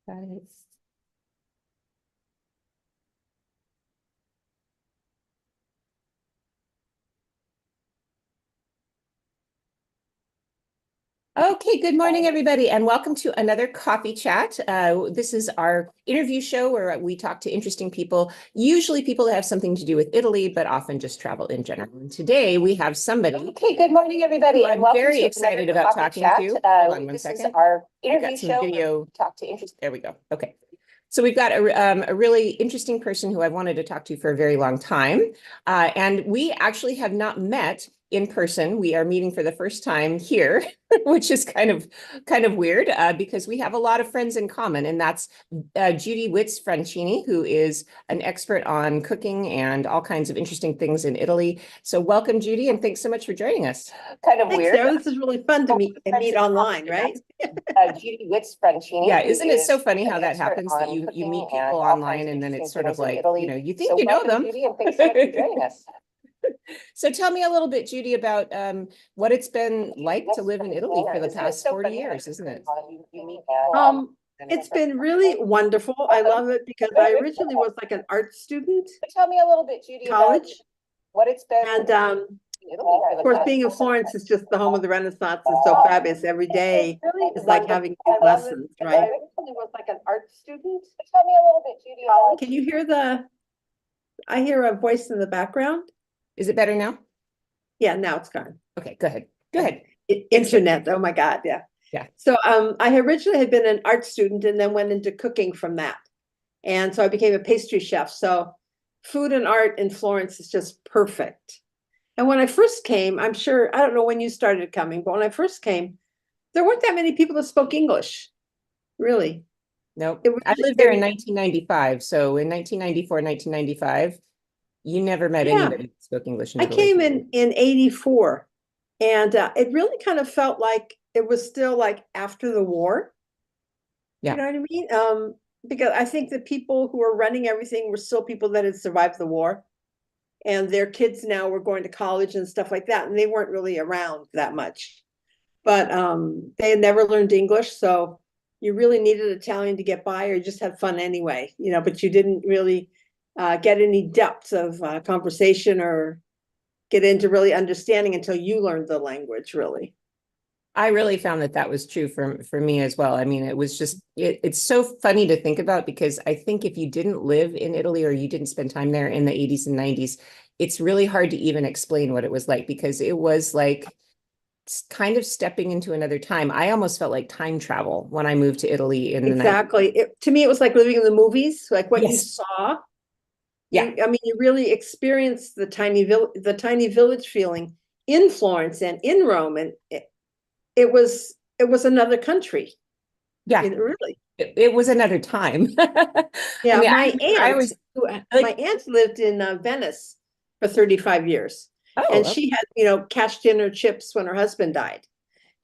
Got it. Okay, good morning, everybody, and welcome to another coffee chat. This is our interview show where we talk to interesting people, usually people that have something to do with Italy, but often just travel in general. And today we have somebody. Okay, good morning, everybody, and welcome very excited about talking to. Hold on one second. This is our interview show. Video. Talk to interesting. There we go. Okay. So we've got a really interesting person who I've wanted to talk to for a very long time. And we actually have not met in person. We are meeting for the first time here, which is kind of weird because we have a lot of friends in common. And that's Judy Witts Francini, who is an expert on cooking and all kinds of interesting things in Italy. So welcome, Judy, and thanks so much for joining us. Thanks, Sarah. This is really fun to meet online, right? Judy Witts Francini. Yeah, isn't it so funny how that happens that you meet people online and then it's sort of like, you think you know them. Judy, and thanks so much for joining us. So tell me a little bit, Judy, about what it's been like to live in Italy for the past 40 years, isn't it? It's been really wonderful. I love it because I originally was like an art student. Tell me a little bit, Judy, college, about what it's been. And of course, being in Florence is just the home of the Renaissance. It's so fabulous. Every day is like having lessons, right? I originally was like an art student. Tell me a little bit, Judy. Can you hear I hear a voice in the background. Is it better now? Yeah, now it's gone. Okay, go ahead. Go ahead. Internet. Oh my God. Yeah. Yeah. So I originally had been an art student and then went into cooking from that. And so I became a pastry chef. So food and art in Florence is just perfect. And when I first came, I don't know when you started coming, but when I first came, there weren't that many people that spoke English, really. No, I lived there in 1995. So in 1994, 1995, you never met anybody that spoke English in Italy. I came in 84, and it really kind of felt like it was still like after the war. Yeah. You know what I mean? Because I think the people who were running everything were still people that had survived the war. And their kids now were going to college and stuff like that. And they weren't really around that much. But they had never learned English. So you really needed Italian to get by, or you just had fun anyway, but you didn't really get any depth of conversation or get into really understanding until you learned the language, really. I really found that was true for me as well. I mean, it was just, it's so funny to think about because I think if you didn't live in Italy or you didn't spend time there in the 80s and 90s, it's really hard to even explain what it was like because it was like kind of stepping into another time. I almost felt like time travel when I moved to Italy in the 90s. Exactly. To me, it was like living in the movies, like what you saw. Yeah. I mean, you really experienced the tiny village feeling in Florence and in Rome, and it was another country. Yeah, really. It was another time. Yeah, I mean, my aunt lived in Venice for 35 years. Oh, and she had, cashed in her chips when her husband died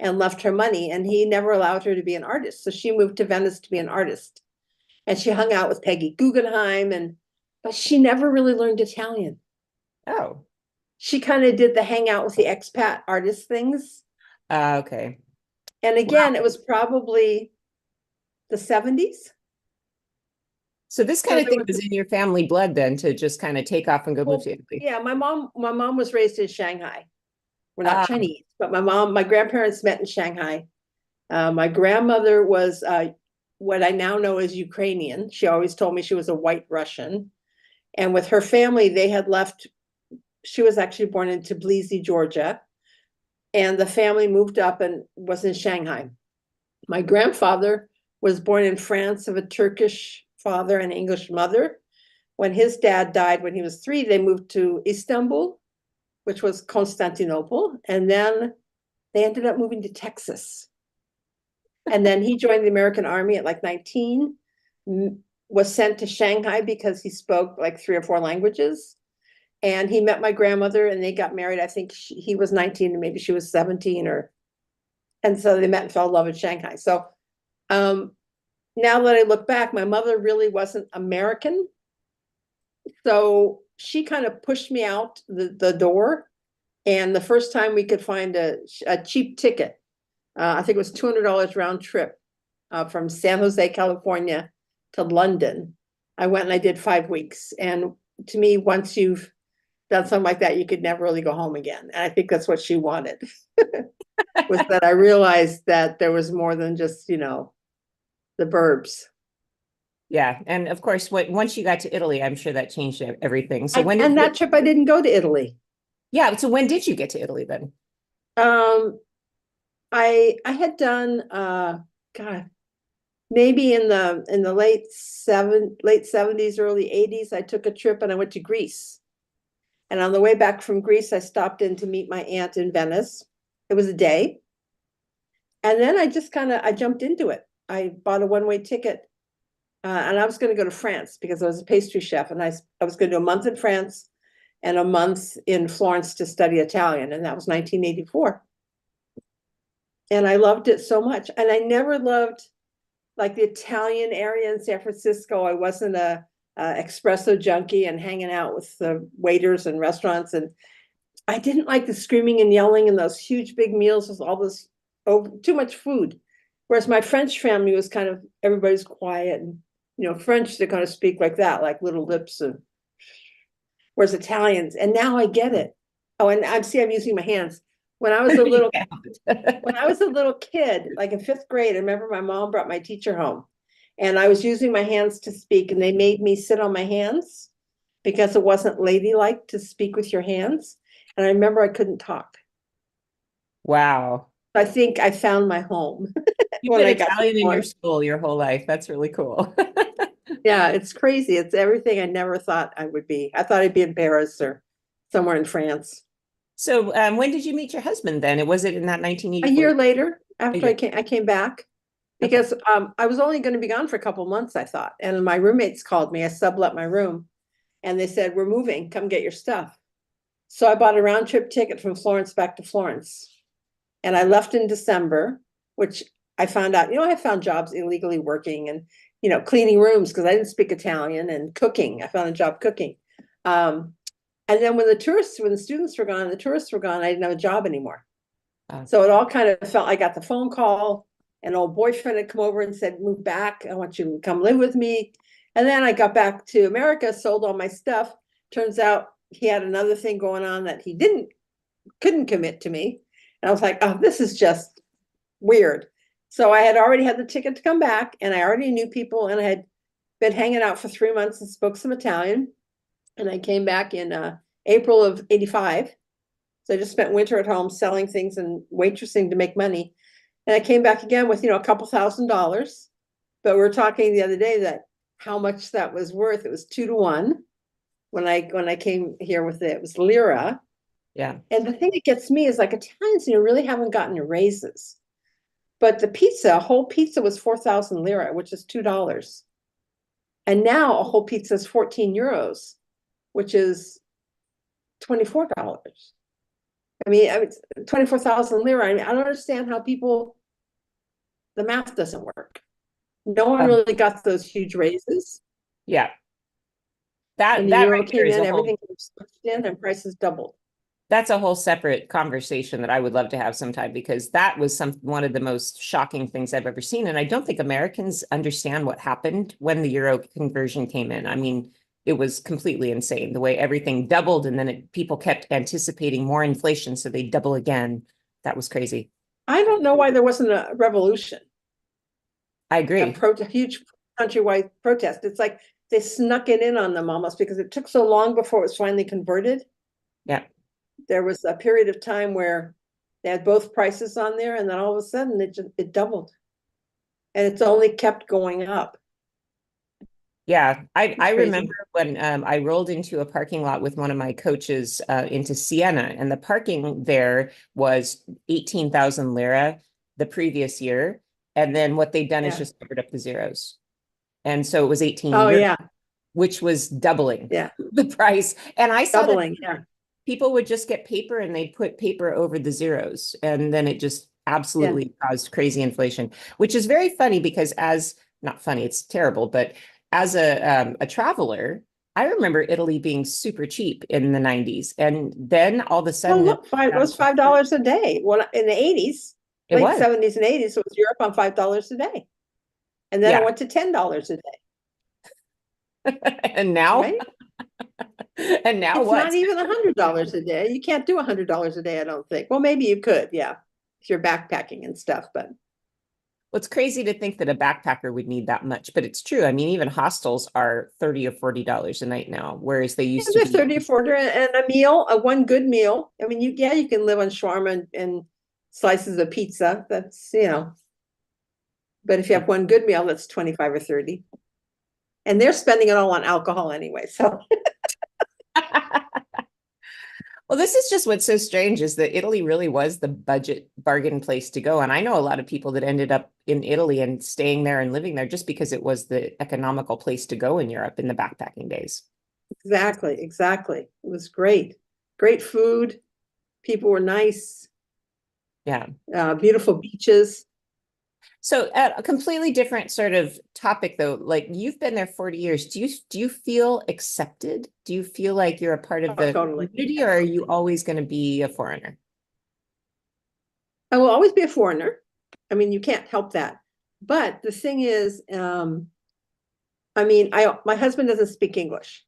and left her money, and he never allowed her to be an artist. So she moved to Venice to be an artist. And she hung out with Peggy Guggenheim, but she never really learned Italian. Oh. She kind of did the hang out with the expat artist things. Okay. And again, it was probably the 70s. So this kind of thing was in your family blood then to just kind of take off and go move to Italy. Yeah, my mom was raised in Shanghai. We're not Chinese, but my grandparents met in Shanghai. My grandmother was what I now know as Ukrainian. She always told me she was a white Russian. And with her family, they had left. She was actually born in Tbilisi, Georgia. And the family moved up and was in Shanghai. My grandfather was born in France of a Turkish father and English mother. When his dad died when he was 3, they moved to Istanbul, which was Constantinople. And then they ended up moving to Texas. And then he joined the American Army at like 19, was sent to Shanghai because he spoke like 3 or 4 languages. And he met my grandmother and they got married. I think he was 19 and maybe she was 17 and so they met and fell in love in Shanghai. So now that I look back, my mother really wasn't American. So she kind of pushed me out the door. And the first time we could find a cheap ticket, I think it was $200 round trip from San Jose, California to London. I went and I did 5 weeks. And to me, once you've done something like that, you could never really go home again. And I think that's what she wanted, was that I realized that there was more than just, the burbs. Yeah. And of course, once you got to Italy, I'm sure that changed everything. So And that trip, I didn't go to Italy. Yeah. So when did you get to Italy then? I had done God, maybe in the late 70s, early 80s, I took a trip and I went to Greece. And on the way back from Greece, I stopped in to meet my aunt in Venice. It was a day. And then I just I jumped into it. I bought a one-way ticket, and I was going to go to France because I was a pastry chef, and I was going to do a month in France and a month in Florence to study Italian, and that was 1984. And I loved it so much. And I never loved like the Italian area in San Francisco. I wasn't a espresso junkie and hanging out with the waiters and restaurants. And I didn't like the screaming and yelling and those huge big meals with all this too much food. Whereas my French family was kind of, everybody's quiet and, French, they kind of speak like that, like little lips. And whereas Italians, and now I get it. Oh, and I'm using my hands. When I was a little, when I was a little kid, like in 5th grade, I remember my mom brought my teacher home and I was using my hands to speak and they made me sit on my hands because it wasn't ladylike to speak with your hands. And I remember I couldn't talk. Wow. I think I found my home. You've been Italian in your school your whole life. That's really cool. Yeah, it's crazy. It's everything I never thought I would be. I thought I'd be in Paris or somewhere in France. So when did you meet your husband then? Was it in that 1984? A year later, after I came back, because I was only going to be gone for a couple months, I thought. And my roommates called me. I sublet my room and they said, "We're moving. Come get your stuff." So I bought a round trip ticket from Florence back to Florence. And I left in December, which I found out, I found jobs illegally working and, cleaning rooms because I didn't speak Italian, and cooking. I found a job cooking. And then when the students were gone, the tourists were gone, I didn't have a job anymore. So it all kind of felt, I got the phone call, an old boyfriend had come over and said, "Move back. I want you to come live with me." And then I got back to America, sold all my stuff. Turns out he had another thing going on that he couldn't commit to me. And I was like, oh, this is just weird. So I had already had the ticket to come back and I already knew people and I had been hanging out for 3 months and spoke some Italian. And I came back in April of 85. So I just spent winter at home selling things and waitressing to make money. And I came back again with, a couple $1,000s. But we were talking the other day that how much that was worth. It was 2 to 1 when I came here with it. It was lira. Yeah. And the thing that gets me is like Italians, really haven't gotten raises. But a whole pizza was 4,000 lira, which is $2. And now a whole pizza is 14 euros, which is $24. I mean, 24,000 lira. I don't understand how the math doesn't work. No one really got those huge raises. Yeah. That euro right came in, everything was in and prices doubled. That's a whole separate conversation that I would love to have sometime, because that was one of the most shocking things I've ever seen. And I don't think Americans understand what happened when the euro conversion came in. I mean, it was completely insane the way everything doubled, and then people kept anticipating more inflation, so they double again. That was crazy. I don't know why there wasn't a revolution. I agree. A huge countrywide protest. It's like they snuck it in on them almost because it took so long before it was finally converted. Yeah. There was a period of time where they had both prices on there, and then all of a sudden it doubled, and it's only kept going up. Yeah, I remember when I rolled into a parking lot with one of my coaches into Siena, and the parking there was 18,000 lira the previous year, and then what they've done is just covered up the zeros, and so it was 18. Oh yeah, which was doubling. Yeah, the price, and I saw doubling. Yeah. People would just get paper and they'd put paper over the zeros. And then it just absolutely caused crazy inflation, which is very funny because not funny, it's terrible, but as a traveler, I remember Italy being super cheap in the 90s. And then all of a sudden, it was $5 a day. Well, in the 80s, late 70s and 80s, so it was Europe on $5 a day. And then I Yeah. went to $10 a day, And now, right? and now It's what? not even $100 a day. You can't do $100 a day, I don't think. Well, maybe you could, yeah, if you're backpacking and stuff, but Well, it's crazy to think that a backpacker would need that much, but it's true. I mean, even hostels are $30 or $40 a night now, whereas they yeah, used to they're be. 30 or 40 and a meal, a one good meal. I mean, you can live on shawarma and slices of pizza. That's, but if you have one good meal, that's 25 or 30. And they're spending it all on alcohol anyway. So Well, this is just what's so strange is that Italy really was the budget bargain place to go. And I know a lot of people that ended up in Italy and staying there and living there just because it was the economical place to go in Europe in the backpacking days. exactly, exactly. It was great. Great food. People were nice, Yeah. beautiful beaches. So a completely different sort of topic though, like you've been there 40 years. Do you feel accepted? Do you feel like you're a part of Oh, the totally. community or are you always going to be a foreigner? I will always be a foreigner. I mean, you can't help that. But the thing is, my husband doesn't speak English,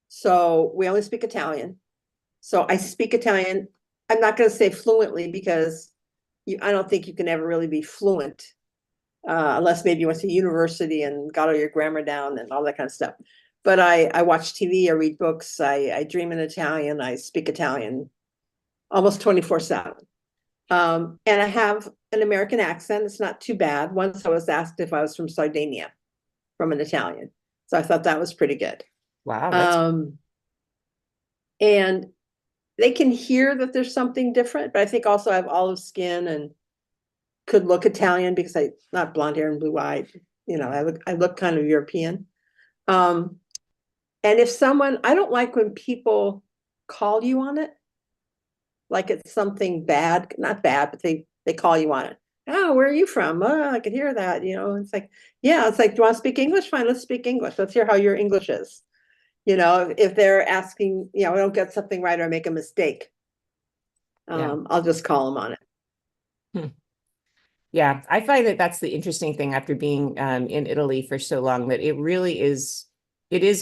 so we only speak Italian. So I speak Italian. I'm not going to say fluently because I don't think you can ever really be fluent unless maybe you went to university and got all your grammar down and all that kind of stuff. But I watch TV, I read books, I dream in Italian, I speak Italian almost 24/7. And I have an American accent. It's not too bad. Once I was asked if I was from Sardinia, from an Italian. So I thought that was pretty good. Wow, that's Um, and they can hear that there's something different, but I think also I have olive skin and could look Italian because I not blonde hair and blue eyed. I look kind of European. Um, and if someone, I don't like when people call you on it, like it's something bad, not bad, but they call you on it. Oh, where are you from? Oh, I could hear that. It's like, yeah, it's like, do you want to speak English? Fine, let's speak English. Let's hear how your English is. If they're asking, I don't get something right or make a mistake, yeah. I'll just call them on it. Hmm. Yeah, I find that that's the interesting thing after being in Italy for so long that it really is,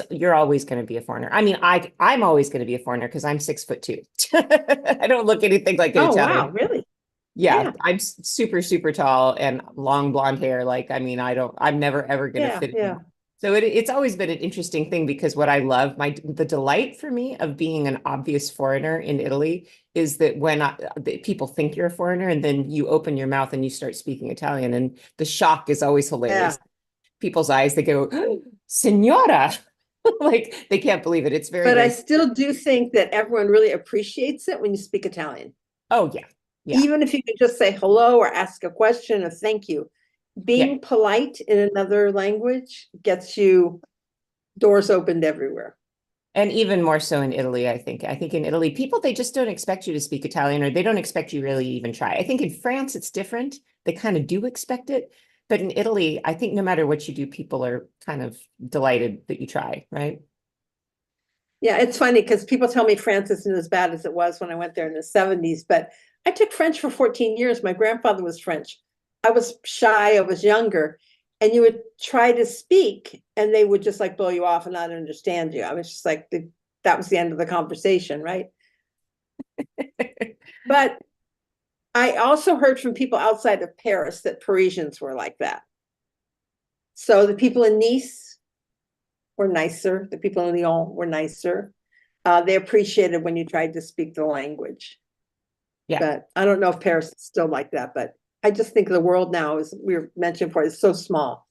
you're always going to be a foreigner. I mean, I'm always going to be a foreigner because I'm 6'2". I don't look anything like an Oh, wow, Italian. really? Yeah, Yeah, I'm super, super tall and long blonde hair. Like, I mean, I'm never ever going to yeah, fit yeah. in. So it's always been an interesting thing because what I love, the delight for me of being an obvious foreigner in Italy is that that people think you're a foreigner and then you open your mouth and you start speaking Italian and the shock is always Yeah. hilarious. People's eyes, they go, Signora, like they can't believe it. It's very, But I very, still do think that everyone really appreciates it when you speak Italian. oh yeah, yeah, Even if you can just say hello or ask a question or thank you. yeah. Being polite in another language gets you doors opened everywhere. And even more so in Italy, I think. I think in Italy, people, they just don't expect you to speak Italian or they don't expect you really even try. I think in France, it's different. They kind of do expect it. But in Italy, I think no matter what you do, people are kind of delighted that you try, right? Yeah, it's funny because people tell me France isn't as bad as it was when I went there in the 70s, but I took French for 14 years. My grandfather was French. I was shy, I was younger, and you would try to speak and they would just like blow you off and not understand you. I was just like, that was the end of the conversation, right? But I also heard from people outside of Paris that Parisians were like that. So the people in Nice were nicer. The people in Lyon were nicer. They appreciated when you tried to speak the language. Yeah. But I don't know if Paris is still like that. But I just think the world now, as we were mentioning before, is so small,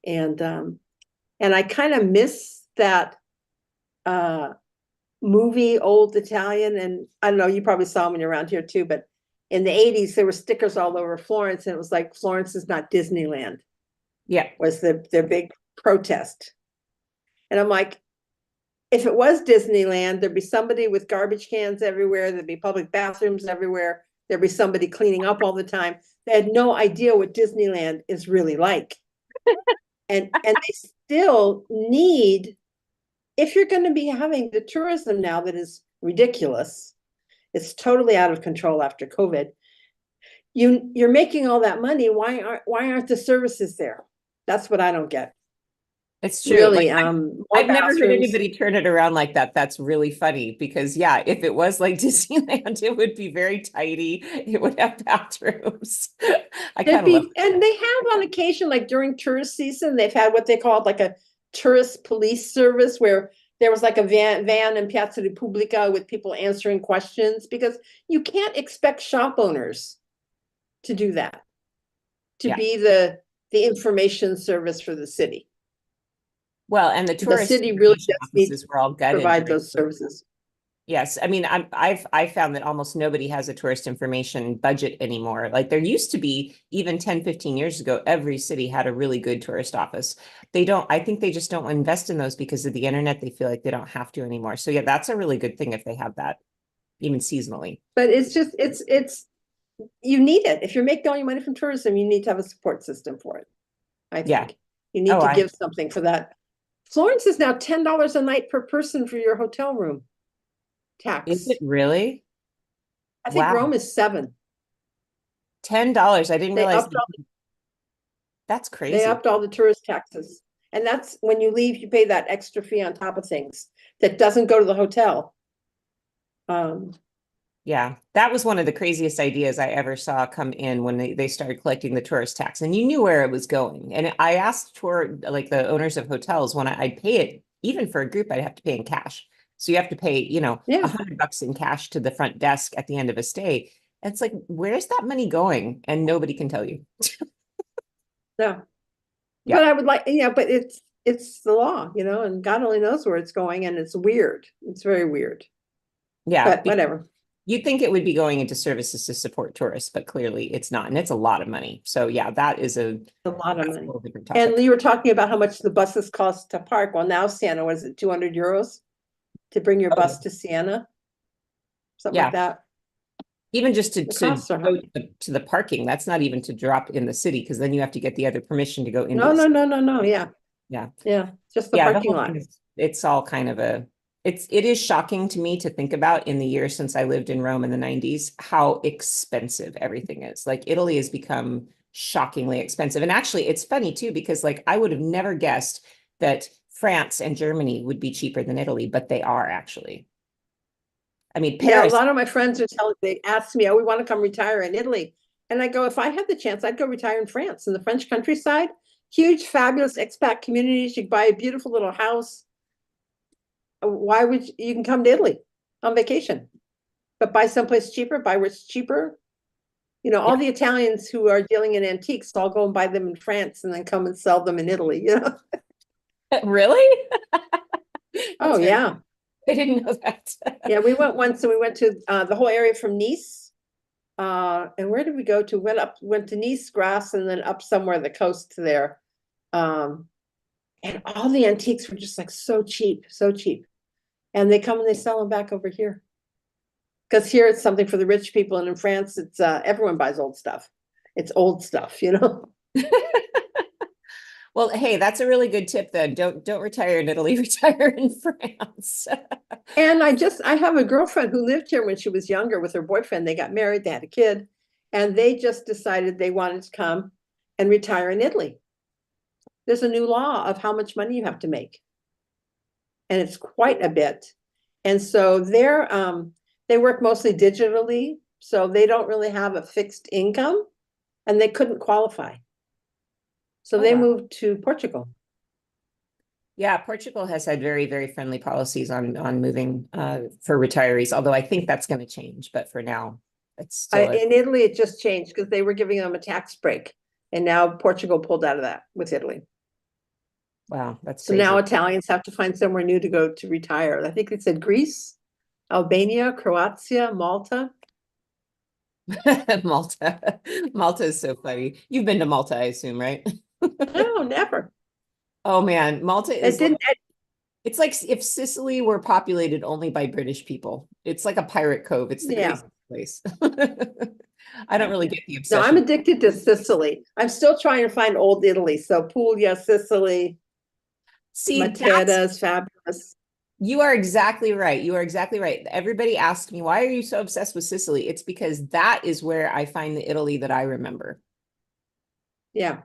and I kind of miss that uh, movie, Old Italian. And I don't know, you probably saw them when you're around here too. But in the 80s, there were stickers all over Florence, and it was like Florence is not Disneyland. Yeah. Was their big protest. And I'm like, if it was Disneyland, there'd be somebody with garbage cans everywhere. There'd be public bathrooms everywhere. There'd be somebody cleaning up all the time. They had no idea what Disneyland is really like. And they still need, if you're going to be having the tourism now that is ridiculous, it's totally out of control after COVID. You're making all that money. Why aren't the services there? That's what I don't get. It's true. Really, Like, more I've never heard bathrooms. anybody turn it around like that. That's really funny because yeah, if it was like Disneyland, it would be very tidy. It would have bathrooms. I It'd kind of love be, and they have on occasion, like during tourist season, they've had what they called like a tourist police service where there was like a van in Piazza Repubblica with people answering questions, because you can't expect shop owners to do that, to yeah. be the information service for the city. Well, and the The tourist city really information does need to offices were all gutted provide during. those services. Yes, I mean, I've found that almost nobody has a tourist information budget anymore. Like there used to be even 10, 15 years ago, every city had a really good tourist office. They don't, I think they just don't invest in those because of the internet. They feel like they don't have to anymore. So yeah, that's a really good thing if they have that, even seasonally. But it's just, it's, you need it. If you're making all your money from tourism, you need to have a support system for it. I Yeah. think you need Oh, to give something for that. Florence is now $10 a night per person for your hotel room Is tax. it really? I think Wow. Rome is $7. $10. I didn't They realize upped that's they crazy. upped all the tourist taxes. And that's when you leave, you pay that extra fee on top of things that doesn't go to the hotel. Yeah, that was one of the craziest ideas I ever saw come in when they started collecting the tourist tax, and you knew where it was going. And I asked tour like the owners of hotels when I'd pay it, even for a group, I'd have to pay in cash. So you have to pay, Yeah, $100 in cash to the front desk at the end of a stay. And it's like, where's that money going? And nobody can tell you. no. Yeah, But I would like, but it's the law, and God only knows where it's going, and it's weird. It's very weird. yeah. But whatever. You'd think it would be going into services to support tourists, but clearly it's not, and it's a lot of money. So yeah, that is A lot of that's a money. whole different And topic. you were talking about how much the buses cost to park. Well, now Siena, was it 200 euros to bring your Oh, bus to Siena? Something like yeah. that. Even just to, The to costs are go high. to the parking, that's not even to drop in the city because then you have to get the other permission to go into No, the no, city. no, no, no. Yeah. Yeah. Yeah. Just the Yeah, the parking whole lot. thing is it's all kind of it is shocking to me to think about in the years since I lived in Rome in the 90s, how expensive everything is. Like Italy has become shockingly expensive. And actually it's funny too, because like I would have never guessed that France and Germany would be cheaper than Italy, but they are actually. I mean, Yeah, a Paris. lot of my friends are they ask me, oh, we want to come retire in Italy. And I go, if I had the chance, I'd go retire in France, in the French countryside. Huge, fabulous expat communities. You buy a beautiful little house. Why would you can come to Italy on vacation, but buy someplace cheaper, buy where it's cheaper. All the Italians who are dealing in antiques, I'll go and buy them in France and then come and sell them in Italy. Really? Oh, That's very, yeah. I didn't know that. Yeah, we went once, and we went to the whole area from Nice. And where did we go to? Went to Nice, Grasse, and then up somewhere the coast there. Um, and all the antiques were just like so cheap, so cheap. And they come and they sell them back over here. Because here it's something for the rich people, and in France it's everyone buys old stuff. It's old stuff. Well, hey, that's a really good tip then. Don't retire in Italy, retire in France. And I have a girlfriend who lived here when she was younger with her boyfriend. They got married, they had a kid, and they just decided they wanted to come and retire in Italy. There's a new law of how much money you have to make. And it's quite a bit. And so they work mostly digitally, so they don't really have a fixed income, and they couldn't qualify. So Oh, they wow. moved to Portugal. Yeah, Portugal has had very, very friendly policies on moving for retirees, although I think that's going to change. But for now, it's still In Italy, it just changed because they were giving them a tax break. And now Portugal pulled out of that with Italy. wow, that's So now crazy. Italians have to find somewhere new to go to retire. I think it said Greece, Albania, Croatia, Malta. Malta. Malta is so funny. You've been to Malta, I assume, right? No, never. Oh man, Malta It is like didn't. it's like if Sicily were populated only by British people. It's like a pirate cove. It's the Yeah. craziest place. I don't really get the No, I'm obsession. addicted to Sicily. I'm still trying to find old Italy. So Puglia, Sicily, See, that's Matera is fabulous. you are exactly right. You are exactly right. Everybody asks me, why are you so obsessed with Sicily? It's because that is where I find the Italy that I remember. Yeah.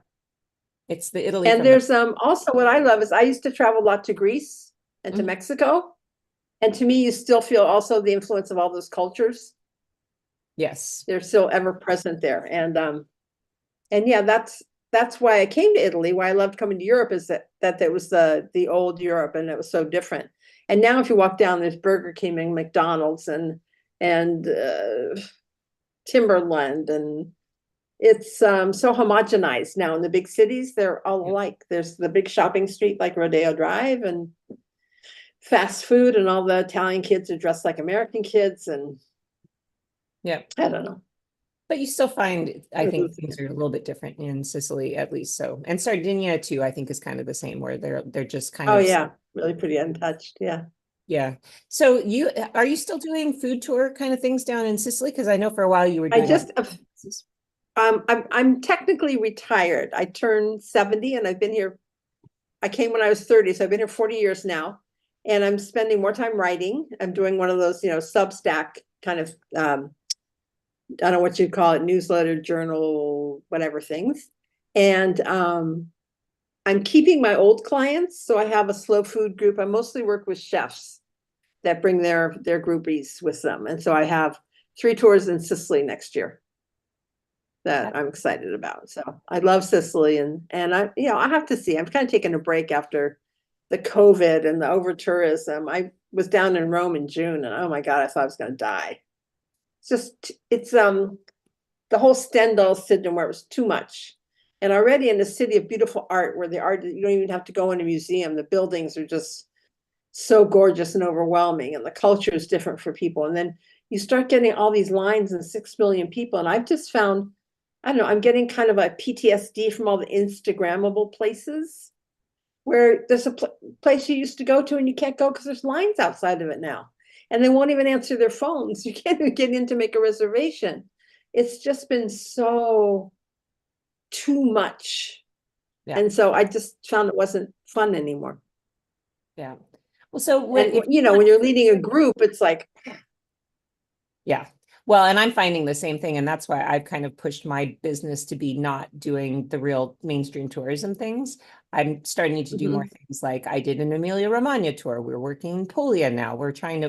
It's the Italy And from there's also what I love is I used to travel a lot to Greece and to Mhm. Mexico. And to me, you still feel also the influence of all those cultures. Yes. They're still ever present there. And yeah, that's why I came to Italy. Why I loved coming to Europe is that there was the old Europe and it was so different. And now if you walk down, there's Burger King and McDonald's and Timberland, and it's so homogenized now in the big cities. They're all Yeah. alike. There's the big shopping street like Rodeo Drive and fast food, and all the Italian kids are dressed like American kids, and Yeah. I don't know. But you still find, I think things are a little bit different in Sicily, at least. So, and Sardinia too, I think is kind of the same, where they're just kind Oh of, yeah, really pretty untouched. Yeah. yeah. So are you still doing food tour kind of things down in Sicily? Because I know for a while you were I doing just I'm technically retired. I turned 70 and I've been here. I came when I was 30, so I've been here 40 years now. And I'm spending more time writing. I'm doing one of those, Substack kind of I don't know what you'd call it, newsletter, journal, whatever things. And I'm keeping my old clients. So I have a slow food group. I mostly work with chefs that bring their groupies with them. And so I have 3 tours in Sicily next year that I'm excited about. So I love Sicily, and I have to see. I'm kind of taking a break after the COVID and the over tourism. I was down in Rome in June, and oh my God, I thought I was going to die. It's the whole Stendhal syndrome where it was too much. And already in a city of beautiful art, where the art, you don't even have to go in a museum. The buildings are just so gorgeous and overwhelming, and the culture is different for people. And then you start getting all these lines and 6 million people. And I've just found, I don't know, I'm getting kind of a PTSD from all the Instagrammable places where there's a place you used to go to and you can't go because there's lines outside of it now. And they won't even answer their phones. You can't even get in to make a reservation. It's just been so too much. yeah, And so I just found it wasn't fun anymore. yeah. Well, so And when you're leading a group, it's like, yeah. Well, and I'm finding the same thing. And that's why I've kind of pushed my business to be not doing the real mainstream tourism things. I'm starting to do more things like I did an Emilia Romagna tour. We're working Puglia now.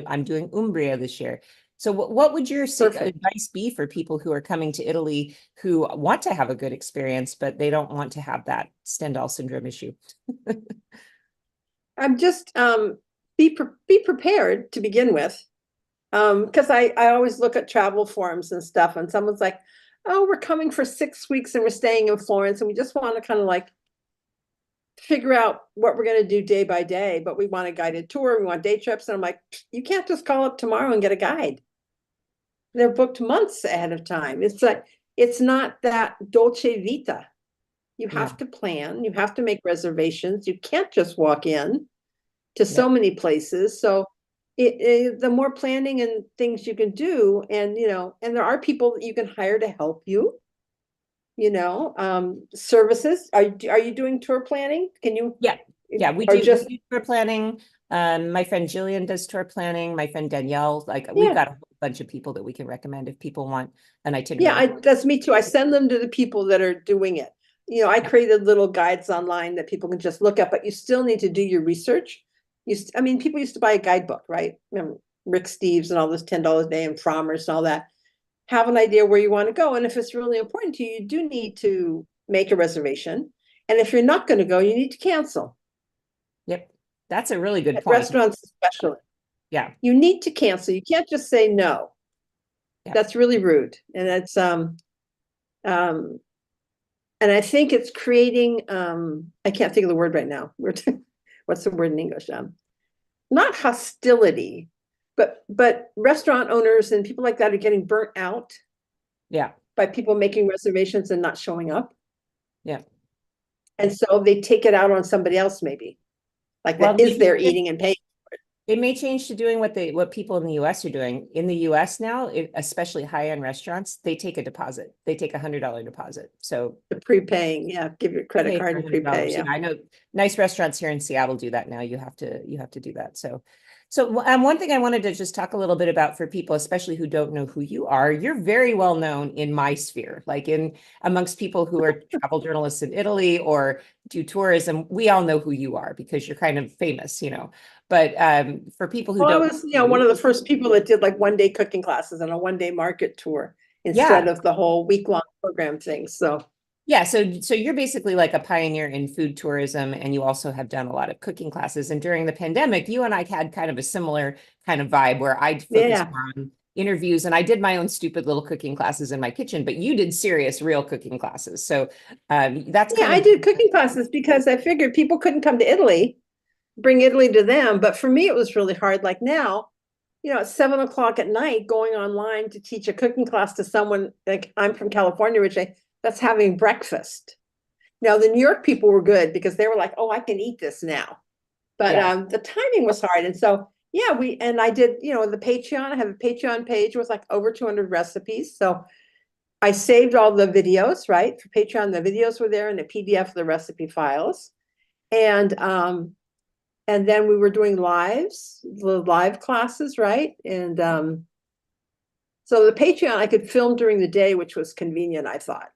I'm doing Umbria this year. So what would your advice be for people who are coming to Italy who want to have a good experience, but they don't want to have that Stendhal syndrome issue? I'm just be prepared to begin with. Because I always look at travel forums and stuff, and someone's like, oh, we're coming for 6 weeks and we're staying in Florence, and we just want to kind of like figure out what we're going to do day by day, but we want a guided tour, we want day trips. And I'm like, you can't just call up tomorrow and get a guide. They're booked months ahead of time. It's like, it's not that dolce vita. You have to plan, you have to make reservations. You can't just walk in to so many places. So the more planning and things you can do, and and there are people that you can hire to help you, services. Are you doing tour planning? Can you? Yeah, we or do, just tour planning. My friend Jillian does tour planning. My friend Danielle, we've got a whole bunch of people that we can recommend if people want an itinerary. that's me too. I send them to the people that are doing it. I created little guides online that people can just look at, but you still need to do your research. I mean, people used to buy a guidebook, right? Remember Rick Steves and all this $10 a day and Frommers and all that. Have an idea where you want to go. And if it's really important to you, you do need to make a reservation. And if you're not going to go, you need to cancel. Yep. That's a really good At point. restaurants especially. Yeah. You need to cancel. You can't just say no. Yeah. That's really rude. And it's and I think it's creating I can't think of the word right now. What's the word in English? Not hostility, but restaurant owners and people like that are getting burnt out. Yeah. By people making reservations and not showing up. Yeah. And so they take it out on somebody else, maybe. Like that is there eating and paying. It may change to doing what people in the US are doing. In the US now, especially high-end restaurants, they take a deposit. They take $100 deposit. So the prepaying, give your credit card and prepay. I know nice restaurants here in Seattle do that now. You have to do that. So So one thing I wanted to just talk a little bit about for people, especially who don't know who you are, you're very well known in my sphere, like in amongst people who are travel journalists in Italy or do tourism. We all know who you are because you're kind of famous, you know. But for people who Well, I don't was, know one you, of the first people that did like 1 day cooking classes and a 1 day market tour yeah, instead of the whole week-long program thing. So yeah, so you're basically like a pioneer in food tourism, and you also have done a lot of cooking classes. And during the pandemic, you and I had kind of a similar kind of vibe where I focused yeah. more on interviews, and I did my own stupid little cooking classes in my kitchen, but you did serious, real cooking classes. So that's Yeah, kind I of did cooking classes because I figured people couldn't come to Italy, bring Italy to them. But for me, it was really hard. Like now, at 7 o'clock at night, going online to teach a cooking class to someone like I'm from California, that's having breakfast. Now, the New York people were good because they were like, oh, I can eat this now. But yeah. the timing was hard. And so, yeah, I did, the Patreon. I have a Patreon page with like over 200 recipes. So I saved all the videos, right? For Patreon, the videos were there in a PDF of the recipe files. And then we were doing the live classes, right? And so the Patreon I could film during the day, which was convenient, I thought.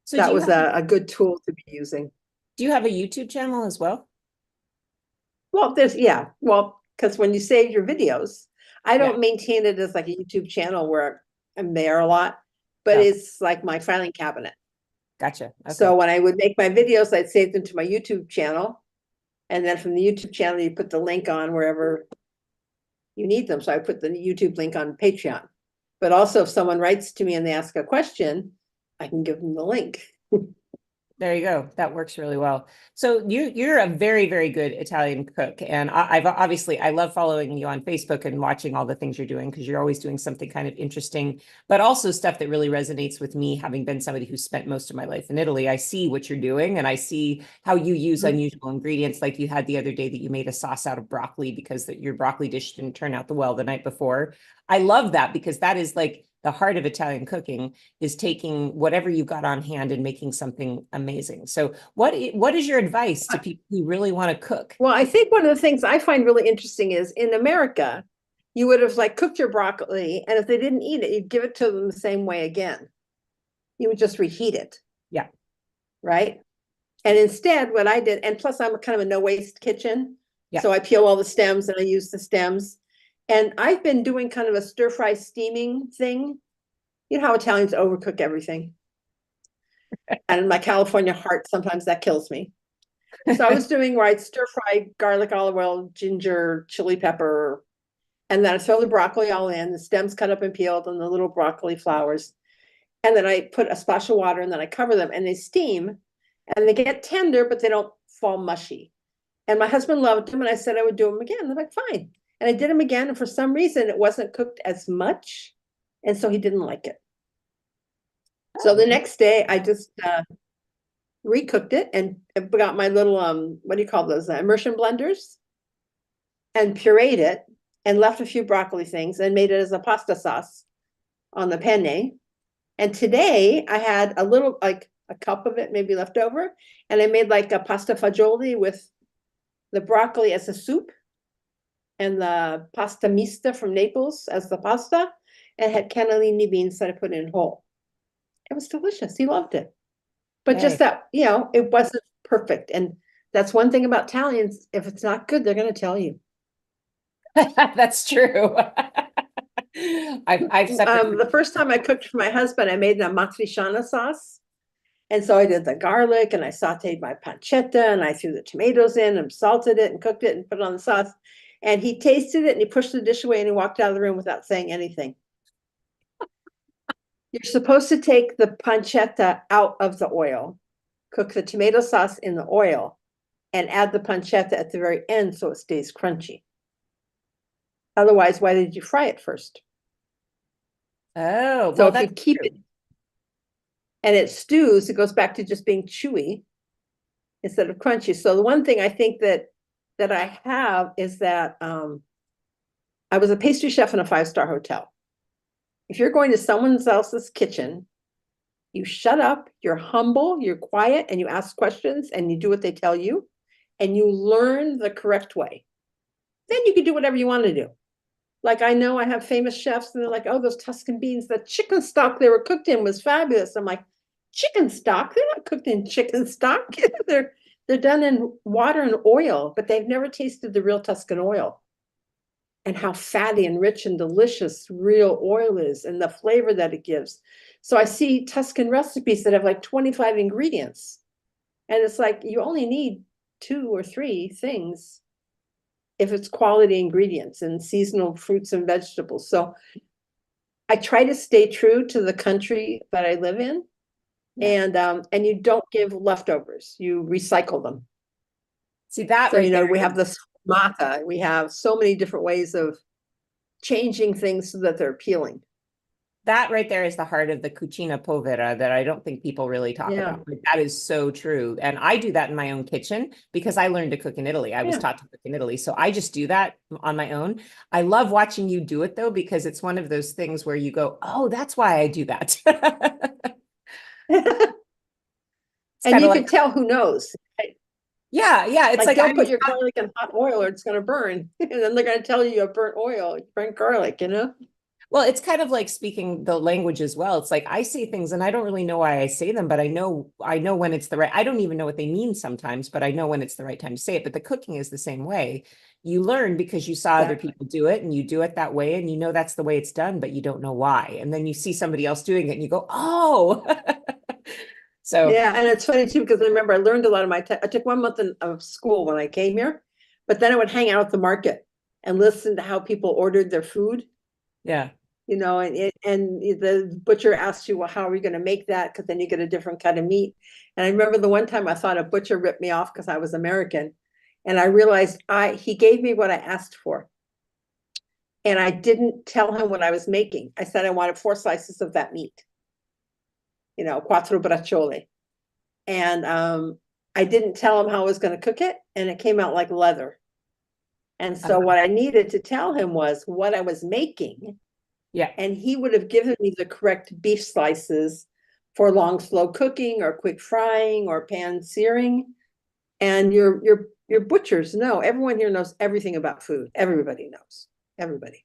So That was a good tool to be using. do you have a YouTube channel as well? Well, because when you save your videos, I Yeah, don't maintain it as like a YouTube channel where I'm there a lot, but okay, it's like my filing cabinet. gotcha. Okay. So when I would make my videos, I'd save them to my YouTube channel. And then from the YouTube channel, you put the link on wherever you need them. So I put the YouTube link on Patreon. But also, if someone writes to me and they ask a question, I can give them the link. There you go. That works really well. So you're a very, very good Italian cook. And I've obviously I love following you on Facebook and watching all the things you're doing because you're always doing something kind of interesting, but also stuff that really resonates with me, having been somebody who spent most of my life in Italy. I see what you're doing and I see how you use unusual ingredients. Like you had the other day that you made a sauce out of broccoli because your broccoli dish didn't turn out well the night before. I love that because that is like the heart of Italian cooking is taking whatever you got on hand and making something amazing. So what is your advice to people who really want to cook? Well, I think one of the things I find really interesting is in America, you would have like cooked your broccoli, and if they didn't eat it, you'd give it to them the same way again. You would just reheat it, Yeah. right? And instead, what I did, and plus I'm kind of a no waste kitchen, Yeah. so I peel all the stems and I use the stems. And I've been doing kind of a stir fry steaming thing. You know how Italians overcook everything. And in my California heart, sometimes that kills me. So I was doing where I'd stir fry garlic, olive oil, ginger, chili pepper, and then I throw the broccoli all in, the stems cut up and peeled, and the little broccoli flowers. And then I put a splash of water, and then I cover them, and they steam, and they get tender, but they don't fall mushy. And my husband loved them, and I said I would do them again. They're like, fine. And I did them again, and for some reason, it wasn't cooked as much, and so he didn't like it. So the next day, I just recooked it and got my little what do you call those immersion blenders and pureed it and left a few broccoli things and made it as a pasta sauce on the penne. And today I had a little like a cup of it maybe left over, and I made like a pasta fagioli with the broccoli as a soup and the pasta mista from Naples as the pasta, and had cannellini beans that I put in whole. It was delicious. He loved it. But just Hey, that, it wasn't perfect. And that's one thing about Italians. If it's not good, they're going to tell you. that's true. I've suffered The first time I cooked for my husband, I made an amatriciana sauce. And so I did the garlic and I sauteed my pancetta and I threw the tomatoes in and salted it and cooked it and put it on the sauce. And he tasted it and he pushed the dish away and he walked out of the room without saying anything. You're supposed to take the pancetta out of the oil, cook the tomato sauce in the oil, and add the pancetta at the very end so it stays crunchy. Otherwise, why did you fry it first? Oh, So well, if you that's keep true. it and it stews, it goes back to just being chewy instead of crunchy. So the one thing I think that I have is that I was a pastry chef in a 5-star hotel. If you're going to someone else's kitchen, you shut up, you're humble, you're quiet, and you ask questions and you do what they tell you, and you learn the correct way. then you can do whatever you want to do. Like I know I have famous chefs and they're like, oh, those Tuscan beans, the chicken stock they were cooked in was fabulous. I'm like, chicken stock? They're not cooked in chicken stock. they're done in water and oil, but they've never tasted the real Tuscan oil and how fatty and rich and delicious real oil is and the flavor that it gives. So I see Tuscan recipes that have like 25 ingredients. And it's like you only need 2 or 3 things if it's quality ingredients and seasonal fruits and vegetables. So I try to stay true to the country that I live in. Yeah. And you don't give leftovers, you recycle them. See that so, right there. We have this mata, we have so many different ways of changing things so that they're appealing. That right there is the heart of the cucina povera that I don't think people really talk about. But that is so true. And I do that in my own kitchen because I learned to cook in Italy. I was taught to cook in Italy. So I just do that on my own. I love watching you do it though, because it's one of those things where you go, oh, that's why I do that. And you can tell who knows. Right? Yeah. It's like don't put your garlic in hot oil or it's going to burn. And then they're going to tell you have burnt oil, burnt garlic, Well, it's kind of like speaking the language as well. It's like I say things and I don't really know why I say them, but I know when it's the right. I don't even know what they mean sometimes, but I know when it's the right time to say it. But the cooking is the same way. You learn because you saw other people do it and you do it that way and you know that's the way it's done, but you don't know why. And then you see somebody else doing it and you go, oh. So yeah, and it's funny too, because I remember I learned a lot of I took 1 month of school when I came here, but then I would hang out at the market and listen to how people ordered their food. Yeah. And the butcher asked you, well, how are we going to make that? Because then you get a different cut of meat. And I remember the one time I thought a butcher ripped me off because I was American. And I realized he gave me what I asked for. And I didn't tell him what I was making. I said I wanted 4 slices of that meat. Quattro bracciole. And I didn't tell him how I was going to cook it. And it came out like leather. And so what I needed to tell him was what I was making. Yeah. And he would have given me the correct beef slices for long, slow cooking or quick frying or pan searing. And your butchers know, everyone here knows everything about food. Everybody knows. Everybody.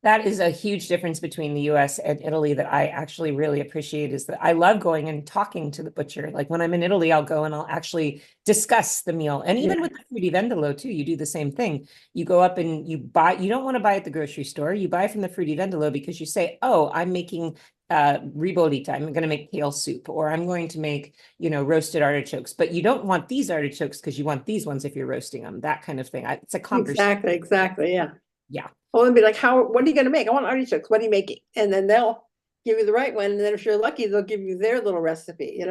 That is a huge difference between the US and Italy that I actually really appreciate is that I love going and talking to the butcher. Like when I'm in Italy, I'll go and I'll actually discuss the meal. And even with the frutti vendolo too, you do the same thing. You go up and you don't want to buy at the grocery store. You buy from the frutti vendolo because you say, oh, I'm making ribollita. I'm going to make kale soup, or I'm going to make, roasted artichokes, but you don't want these artichokes because you want these ones if you're roasting them, that kind of thing. It's a conversation. Exactly. Yeah. Yeah. Oh, and be like, what are you going to make? I want artichokes. What are you making? And then they'll give you the right one. And then if you're lucky, they'll give you their little recipe,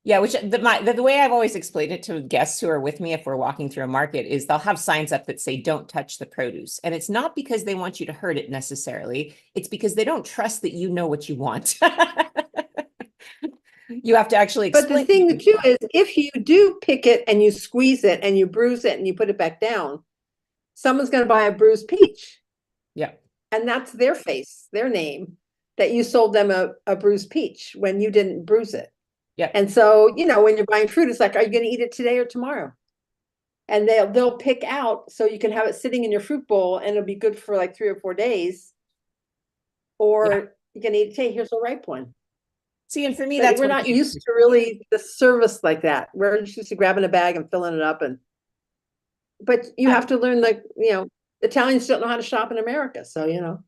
Yeah, which the way I've always explained it to guests who are with me if we're walking through a market is they'll have signs up that say, don't touch the produce. And it's not because they want you to hurt it necessarily. It's because they don't trust that you know what you want. You have to actually explain. But the thing too is if you do pick it and you squeeze it and you bruise it and you put it back down, someone's going to buy a bruised peach. Yeah. And that's their face, their name, that you sold them a bruised peach when you didn't bruise it. Yeah. And so, when you're buying fruit, it's like, are you going to eat it today or tomorrow? And they'll pick out so you can have it sitting in your fruit bowl and it'll be good for like 3 or 4 days. Or you can eat it today. Here's a ripe one. See, and for me, we're not used to really the service like that. We're just used to grabbing a bag and filling it up. But you have to learn Italians don't know how to shop in America. So,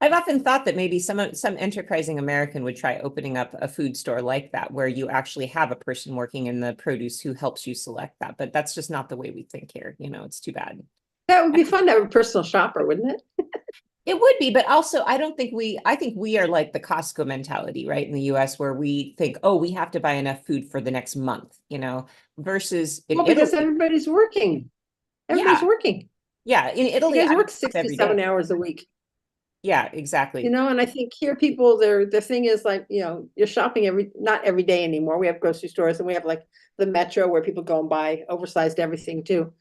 I've often thought that maybe some enterprising American would try opening up a food store like that, where you actually have a person working in the produce who helps you select that. But that's just not the way we think here. It's too bad. That would be fun to have a personal shopper, wouldn't it? It would be, but also I think we are like the Costco mentality, right? In the US, where we think, oh, we have to buy enough food for the next month, versus in Italy. Because everybody's working. Everybody's working. Yeah. In Italy, you guys work 67 hours a week. Yeah, exactly. And I think here people, their thing is like, you're shopping not every day anymore. We have grocery stores and we have like the Metro where people go and buy oversized everything too.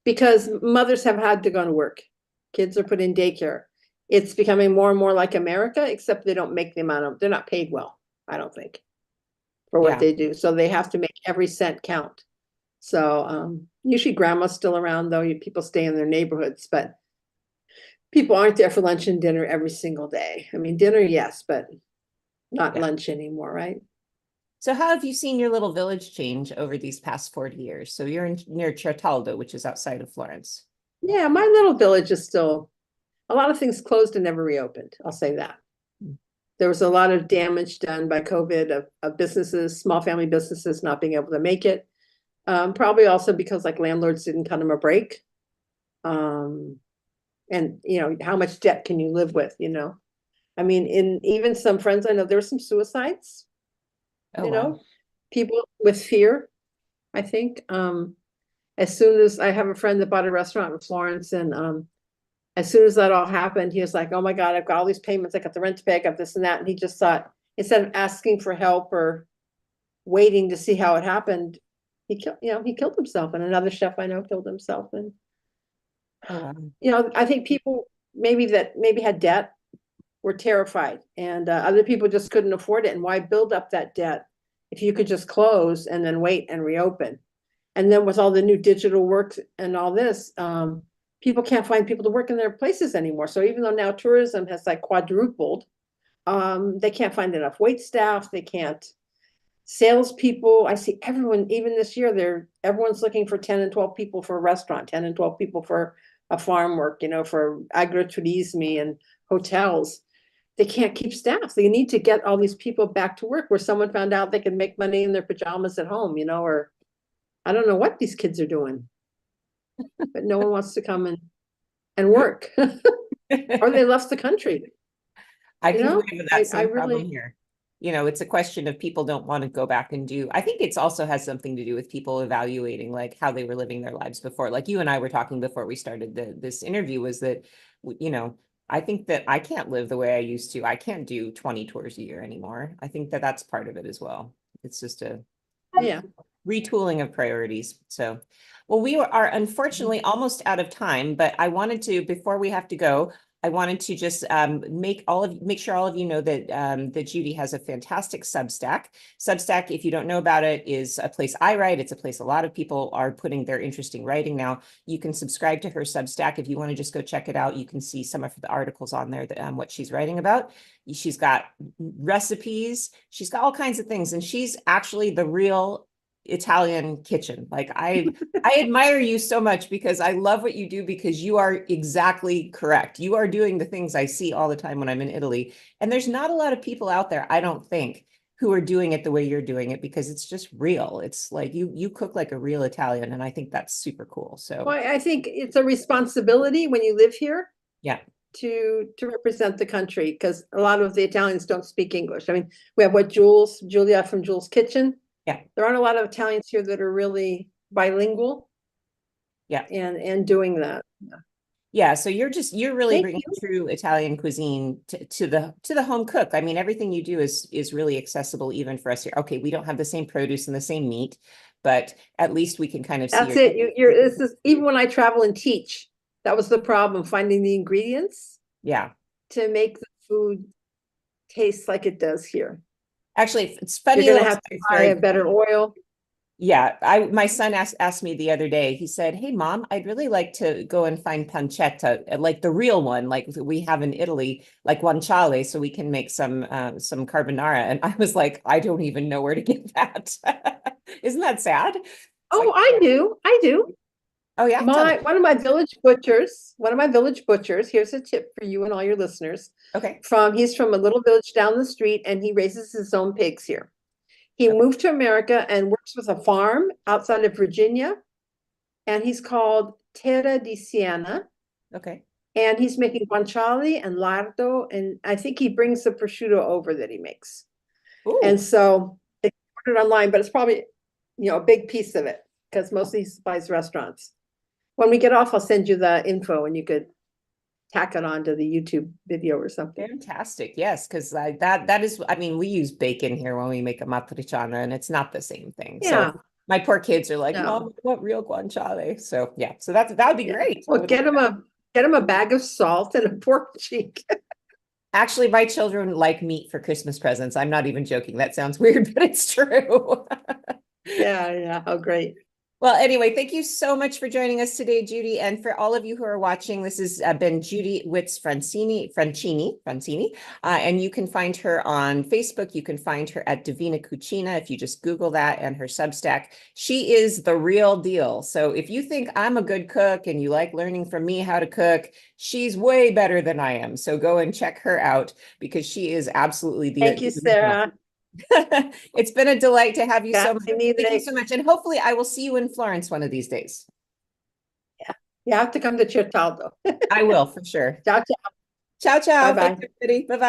Because mothers have had to go to work. Kids are put in daycare. It's becoming more and more like America, except they don't make they're not paid well, I don't think, for what they do. So they have to make every cent count. So usually grandma's still around, though. People stay in their neighborhoods, but people aren't there for lunch and dinner every single day. I mean, dinner, yes, but not Yeah. lunch anymore, right? So how have you seen your little village change over these past 40 years? So you're near Certaldo, which is outside of Florence. Yeah, my little village is still, a lot of things closed and never reopened. I'll say that. There was a lot of damage done by COVID of businesses, small family businesses not being able to make it. Probably also because like landlords didn't cut them a break. And how much debt can you live with, I mean, in even some friends I know, there were some suicides, Oh, wow. people with fear, I think. As soon as I have a friend that bought a restaurant in Florence, and as soon as that all happened, he was like, oh my God, I've got all these payments, I got the rent to pay, I got this and that. And he just thought, instead of asking for help or waiting to see how it happened, he killed himself. And another chef I know killed himself. And Oh, wow. I think people maybe had debt were terrified, and other people just couldn't afford it. And why build up that debt if you could just close and then wait and reopen? And then with all the new digital work and all this, people can't find people to work in their places anymore. So even though now tourism has like quadrupled, they can't find enough wait staff. They can't salespeople. I see everyone, even this year, everyone's looking for 10 and 12 people for a restaurant, 10 and 12 people for a farm work, for agroturisme and hotels. They can't keep staff. They need to get all these people back to work where someone found out they can make money in their pajamas at home, or I don't know what these kids are doing, but no one wants to come and work, or they left the country. I can believe that that's I some problem really, here. It's a question of people don't want to go back and do. I think it's also has something to do with people evaluating like how they were living their lives before. Like you and I were talking before we started this interview was that, I think that I can't live the way I used to. I can't do 20 tours a year anymore. I think that that's part of it as well. It's just a yeah. retooling of priorities. So, well, we are unfortunately almost out of time, but I wanted to, before we have to go, I wanted to just make sure all of you know that that Judy has a fantastic Substack. Substack, if you don't know about it, is a place I write. It's a place a lot of people are putting their interesting writing now. You can subscribe to her Substack if you want to just go check it out. You can see some of the articles on there that what she's writing about. She's got recipes. She's got all kinds of things, and she's actually the real Italian kitchen. Like I admire you so much because I love what you do because you are exactly correct. You are doing the things I see all the time when I'm in Italy. And there's not a lot of people out there, I don't think, who are doing it the way you're doing it because it's just real. It's like you cook like a real Italian, and I think that's super cool. So Well, I think it's a responsibility when you live here yeah. to represent the country, because a lot of the Italians don't speak English. I mean, we have Julia from Jules Kitchen. Yeah. There aren't a lot of Italians here that are really bilingual. Yeah. And doing that. Yeah, so you're really Thank bringing you. true Italian cuisine to the home cook. I mean, everything you do is really accessible even for us here. Okay, we don't have the same produce and the same meat, but at least we can kind of see That's it. This is even when I travel and teach, that was the problem, finding the ingredients yeah. to make the food taste like it does here. Actually, it's funny You're gonna little have to buy story. a better oil. Yeah, my son asked me the other day. He said, "Hey, Mom, I'd really like to go and find pancetta, like the real one, like we have in Italy, like guanciale, so we can make some carbonara." And I was like, "I don't even know where to get that." Isn't that sad? It's Oh, like, I do. I do. oh yeah, tell me. One of my village butchers, here's a tip for you and all your listeners. Okay, He's from a little village down the street, and he raises his own pigs here. He okay, moved to America and works with a farm outside of Virginia, and he's called Terra di Siena, okay. and he's making guanciale and lardo, and I think he brings the prosciutto over that he makes. And Ooh, so they ordered online, but it's probably, a big piece of it because mostly he supplies restaurants. When we get off, I'll send you the info and you could tack it onto the YouTube video or something. fantastic. Yes, because that is, I mean, we use bacon here when we make a matriciana, and it's not the same thing. So Yeah, my poor kids are like, "Mom, no, I want real guanciale." So yeah, so that would be yeah. great. I Well, would love that. get him a bag of salt and a pork cheek. Actually, my children like meat for Christmas presents. I'm not even joking. That sounds weird, but it's true. Yeah, yeah. Oh, great. Well, anyway, thank you so much for joining us today, Judy. And for all of you who are watching, this has been Judy Witts Francini. And you can find her on Facebook. You can find her at Divina Cucina if you just Google that and her Substack. She is the real deal. So if you think I'm a good cook and you like learning from me how to cook, she's way better than I am. So go and check her out because she is absolutely the Thank you, Sarah. It's been a delight to have you so much. Grazie Thank you mille. so much. And hopefully I will see you in Florence one of these days. Yeah, you have to come to Cirtaldo. I will for sure. Ciao, ciao. Ciao, ciao. Bye-bye. Thanks, everybody. Bye-bye.